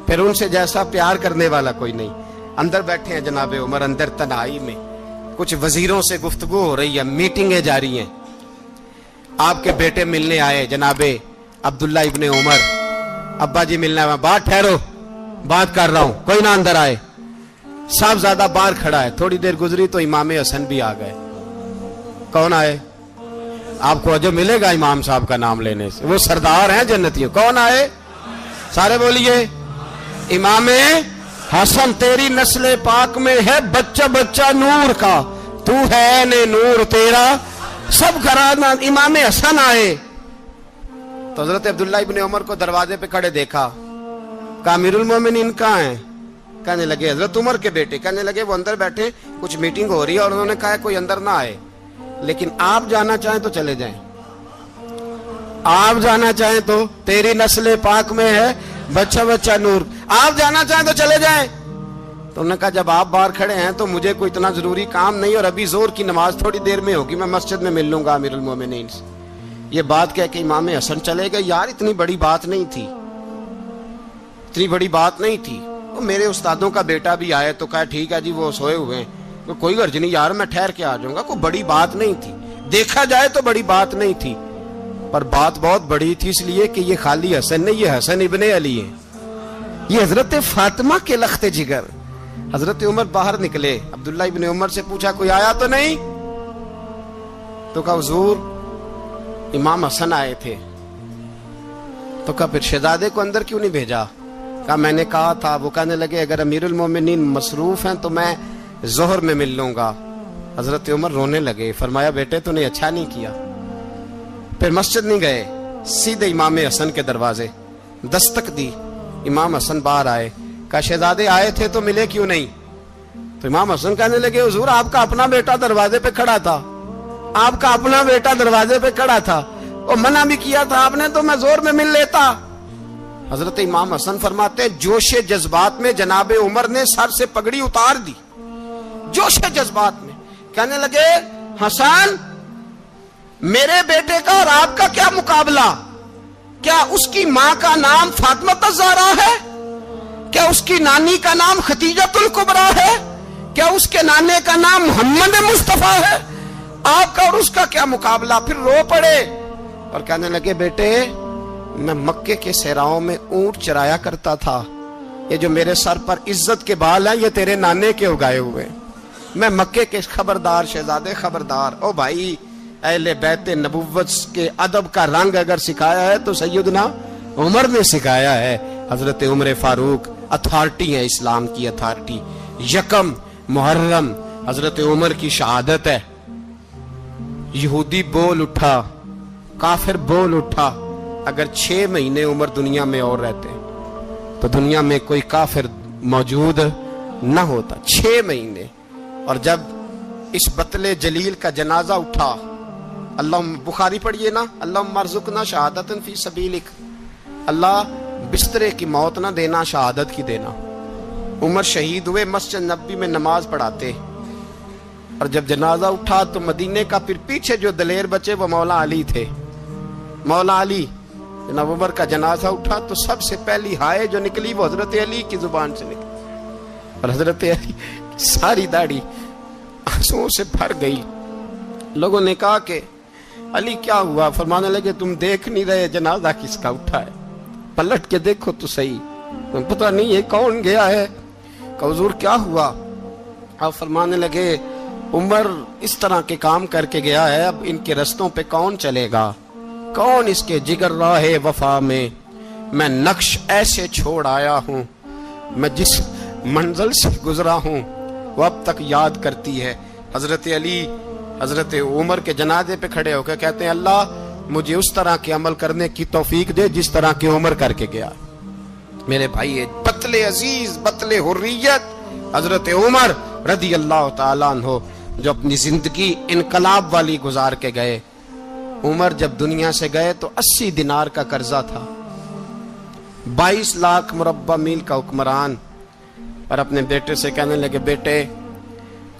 S1: پھر ان سے جیسا پیار کرنے والا کوئی نہیں. اندر بیٹھے ہیں جناب عمر, اندر تنہائی میں کچھ وزیروں سے گفتگو ہو رہی ہے, میٹنگیں جاری ہیں. آپ کے بیٹے ملنے آئے جناب عبداللہ ابن عمر, ابا جی ملنا ہے, بات ٹھہرو بات کر رہا ہوں, کوئی نہ اندر آئے. صاحب زیادہ باہر کھڑا ہے, تھوڑی دیر گزری تو امام حسن بھی آ گئے. کون آئے؟ آپ کو جو ملے گا امام صاحب کا نام لینے سے, وہ سردار ہیں جنتیوں. کون آئے؟ سارے بولیے. امام حسن تیری نسل پاک میں ہے بچہ بچہ نور کا, تو ہے نے نور تیرا سب گھرانہ. امام حسن آئے تو حضرت عبداللہ ابن عمر کو دروازے پہ کھڑے دیکھا, کہا امیر المومنین کہاں ہیں؟ کہنے لگے حضرت عمر کے بیٹے. کہنے لگے وہ اندر بیٹھے, کچھ میٹنگ ہو رہی ہے, اور انہوں نے کہا کوئی اندر نہ آئے, لیکن آپ جانا چاہیں تو چلے جائیں, آپ جانا چاہیں تو تیری نسل پاک میں ہے بچہ بچہ نور, آپ جانا چاہیں تو چلے جائیں. تو انہوں نے کہا جب آپ باہر کھڑے ہیں تو مجھے کوئی اتنا ضروری کام نہیں, اور ابھی زور کی نماز تھوڑی دیر میں ہوگی, میں مسجد میں مل لوں گا امیر المومنین سے. یہ بات کہہ کے امام حسن چلے گئے. یار اتنی بڑی بات نہیں تھی, اتنی بڑی بات نہیں تھی. وہ میرے استادوں کا بیٹا بھی آئے تو کہا ٹھیک ہے جی وہ سوئے ہوئے ہیں, کوئی غرض نہیں یار میں ٹھہر کے آ جاؤں گا, کوئی بڑی بات نہیں تھی. دیکھا جائے تو بڑی بات نہیں تھی, پر بات بہت بڑی تھی, اس لیے کہ یہ خالی حسن نہیں, یہ حسن ابن علی ہے, یہ حضرت فاطمہ کے لخت جگر. حضرت عمر باہر نکلے, عبداللہ ابن عمر سے پوچھا کوئی آیا تو نہیں؟ تو کہا حضور امام حسن آئے تھے. تو کہا پھر شہزادے کو اندر کیوں نہیں بھیجا؟ کہا میں نے کہا تھا. وہ کہنے لگے اگر امیر المومنین مصروف ہیں تو میں ظہر میں مل لوں گا. حضرت عمر رونے لگے, فرمایا بیٹے تو نے اچھا نہیں کیا. پھر مسجد نہیں گئے, سیدھے امام حسن کے دروازے دستک دی. امام حسن باہر آئے, کہا شہزادے آئے تھے تو ملے کیوں نہیں؟ تو امام حسن کہنے لگے حضور آپ کا اپنا بیٹا دروازے پہ کھڑا تھا, آپ کا اپنا بیٹا دروازے پہ کھڑا تھا, اور منع بھی کیا تھا آپ نے, تو میں زور میں مل لیتا. حضرت امام حسن فرماتے جوش جذبات میں جناب عمر نے سر سے پگڑی اتار دی, جوش جذبات میں. کہنے لگے حسن میرے بیٹے کا اور آپ کا کیا مقابلہ؟ کیا اس کی ماں کا نام فاطمہ الزہرا ہے؟ کیا اس کی نانی کا نام ختیجۃ الکبریٰ ہے؟ کیا اس کے نانے کا نام محمد مصطفیٰ ہے؟ آپ کا اور اس کا کیا مقابلہ؟ پھر رو پڑے اور کہنے لگے بیٹے میں مکے کے صحراؤں میں اونٹ چرایا کرتا تھا, یہ جو میرے سر پر عزت کے بال ہیں یہ تیرے نانے کے اگائے ہوئے, میں مکے کے خبردار شہزادے خبردار. او بھائی اہل بیت نبوت کے ادب کا رنگ اگر سکھایا ہے تو سیدنا عمر نے سکھایا ہے. حضرت عمر فاروق اتھارٹی ہے, اسلام کی اتھارٹی. یکم محرم حضرت عمر کی شہادت ہے. یہودی بول اٹھا, کافر بول اٹھا, اگر 6 مہینے عمر دنیا میں اور رہتے تو دنیا میں کوئی کافر موجود نہ ہوتا. 6 مہینے. اور جب اس بطل جلیل کا جنازہ اٹھا, اللہ بخاری پڑھیے نا, اللہم ارزقنا شہادت فی سبیلک, اللہ بسترے کی موت نہ دینا, شہادت کی دینا. عمر شہید ہوئے, مسجد نبی میں نماز پڑھاتے, اور جب جنازہ اٹھا تو مدینے کا پھر پیچھے جو دلیر بچے وہ مولا علی تھے. مولا علی, جناب عمر کا جنازہ اٹھا تو سب سے پہلی ہائے جو نکلی وہ حضرت علی کی زبان سے نکلی, اور حضرت علی ساری داڑھی آنسوؤں سے بھر گئی. لوگوں نے کہا کہ علی کیا ہوا؟ فرمانے لگے تم دیکھ نہیں رہے جنازہ کس کا اٹھا ہے, پلٹ کے دیکھو تو صحیح, تم پتہ نہیں یہ کون گیا ہے. کہ حضور کیا ہوا؟ آپ فرمانے لگے عمر اس طرح کے کام کر کے گیا ہے, اب ان کے رستوں پہ کون چلے گا؟ کون اس کے جگر راہ وفا میں؟ میں نقش ایسے چھوڑ آیا ہوں میں جس منزل سے گزرا ہوں وہ اب تک یاد کرتی ہے۔ حضرت علی حضرت عمر کے جنازے پہ کھڑے ہو کے کہتے ہیں اللہ مجھے اس طرح کے عمل کرنے کی توفیق دے جس طرح کی عمر کر کے گیا۔ میرے بھائی بطل عزیز بطل حریت حضرت عمر رضی اللہ تعالیٰ عنہ جو اپنی زندگی انقلاب والی گزار کے گئے۔ عمر جب دنیا سے گئے تو 80 دینار کا قرضہ تھا، 22 لاکھ مربع میل کا حکمران، اور اپنے بیٹے سے کہنے لگے بیٹے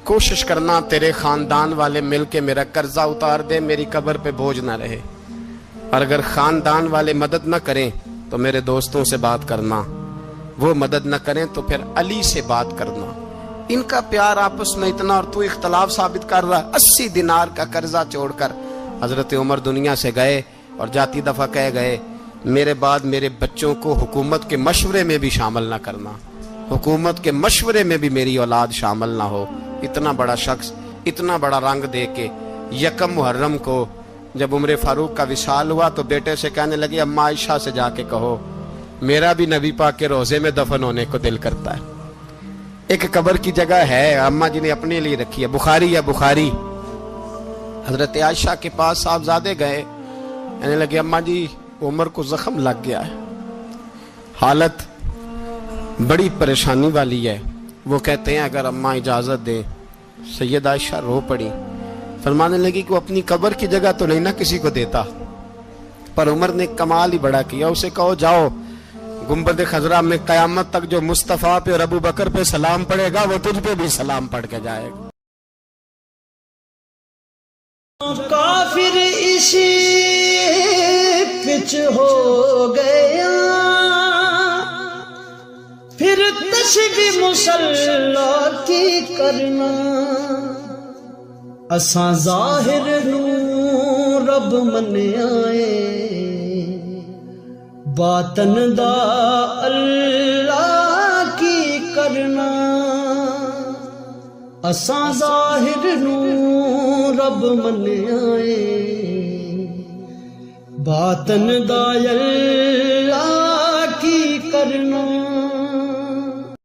S1: کوشش کرنا تیرے خاندان والے مل کے میرا قرضہ اتار دے، میری قبر پہ بوجھ نہ رہے، اور اگر خاندان والے مدد نہ کریں تو میرے دوستوں سے بات کرنا، وہ مدد نہ کریں تو پھر علی سے بات کرنا، ان کا پیار آپس میں اتنا اور تو اختلاف ثابت کر رہا۔ 80 دینار کا قرضہ چھوڑ کر حضرت عمر دنیا سے گئے اور جاتی دفعہ کہہ گئے میرے بعد میرے بچوں کو حکومت کے مشورے میں بھی شامل نہ کرنا، حکومت کے مشورے میں بھی میری اولاد شامل نہ ہو۔ اتنا بڑا شخص اتنا بڑا رنگ دے کے یکم محرم کو جب عمر فاروق کا وصال ہوا تو بیٹے سے کہنے لگے اماں عائشہ سے جا کے کہو میرا بھی نبی پاک کے روزے میں دفن ہونے کو دل کرتا ہے۔ ایک قبر کی جگہ ہے اماں جی نے اپنے لیے رکھی ہے، بخاری یا بخاری۔ حضرت عائشہ کے پاس صاحبزادے گئے، کہنے لگے اماں جی عمر کو زخم لگ گیا ہے، حالت بڑی پریشانی والی ہے۔ وہ کہتے ہیں اگر اماں اجازت دیں۔ سید عائشہ رو پڑی، فرمانے لگی کہ وہ اپنی قبر کی جگہ تو نہیں نہ کسی کو دیتا، پر عمر نے کمال ہی بڑا کیا، اسے کہو جاؤ گنبد خضرا میں قیامت تک جو مصطفیٰ پہ اور ابو بکر پہ سلام پڑے گا وہ تجھ پہ بھی سلام پڑھ کے جائے گا۔
S3: کافر اسی پچ ہو گیا، پھر تسبیح مصلا کی کرنا، اساں ظاہر نو رب منیائے، باطن دا اللہ کی کرنا، اساں ظاہر نو رب منیائے، باطن دا اللہ